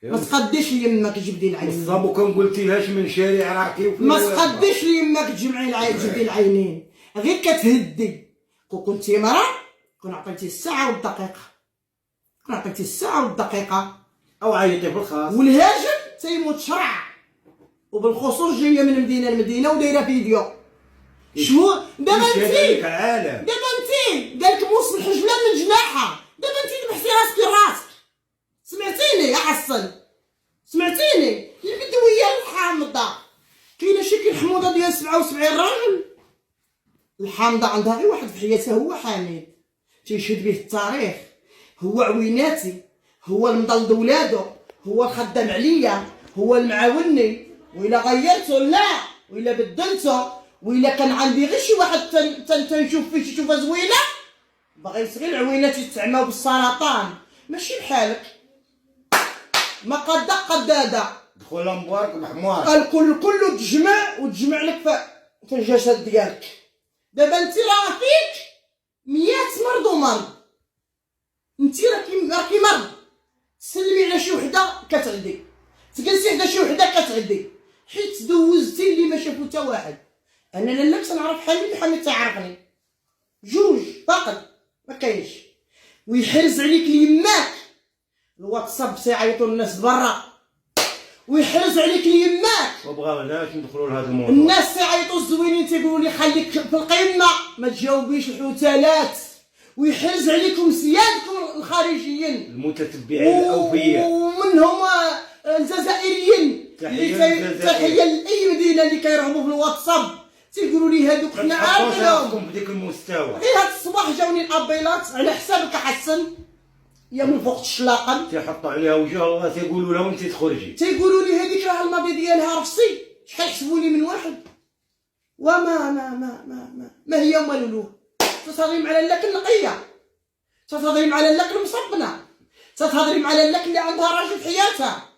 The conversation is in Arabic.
ما تقديش يمك جبدي العينين. الصابو كون قلتيهاش من شارع راكي ما تقديش يمك جبدي العينين، غير كتهدي. كنتي مرا كون عطيتي الساعه والدقيقه، كون عطيتي الساعه والدقيقه او عيطي في الخاص. والهاجم تيموت شرع، وبالخصوص جايه من مدينه لمدينه ودايره فيديو. شو دابا انتي عالم، دابا انتي قالك موس الحجله من جناحها، دابا انتي ذبحتي راسك براسك. سمعتيني يا حسن؟ سمعتيني؟ البدويه الحامضه كاينه شي الحموضه ديال 77 راجل. الحامضه عندها غير واحد في حياتها هو حميد، تيشهد به التاريخ، هو عويناتي، هو المضل ولادو، هو الخدام عليا، هو المعاوني. وإلا غيرته لا، وإلا بدلته، وإلا كان عندي غير شي واحد تنشوف فيه شي شوفه زوينه باغي يصغي العوينات يتعماو بالسرطان. ماشي بحالك، ما قداده دخل مبارك بحمار الكل كله تجمع وتجمع لك في الجسد ديالك. دابا انت راه فيك 100 مرض ومرض، انت راكي مرض. تسلمي على شي وحده كتعدي، تجلسي حدا شي وحده كتعدي، حيت دوزتي اللي ما شافو حتى واحد. انا لا تنعرف حميد، حميد تعرفني، جوج فقط ما كاينش. ويحرز عليك ليماك الواتساب تيعيطوا الناس برا، ويحرز عليك ليماك. ما بغاوناش ندخلوا لهذا الموضوع. الناس تيعيطوا الزوينين تيقولوا لي خليك في القمه ما تجاوبيش الحوتالات. ويحرز عليكم سيادكم الخارجيين المتتبعين الاوفياء، ومنهم الجزائريين. تحيه لاي مدينه اللي كيرهبوا في الواتساب تيقولوا لي هذوك حنا عارفينهم في ديك المستوى. غير هاد الصباح جاوني الابيلات على حسابك احسن يا من فوق الشلاقم، تيحطوا عليها وجه الله، تيقولوا لها وانت تخرجي، تيقولوا لي هذيك راه الماضي ديالها رفسي. شحال حسبوني من واحد وما ما ما ما ما, ما هي وما لولو. تتهضري مع لاك النقيه، تتهضري مع لاك المصبنه، تتهضري مع لاك اللي عندها راجل في حياتها.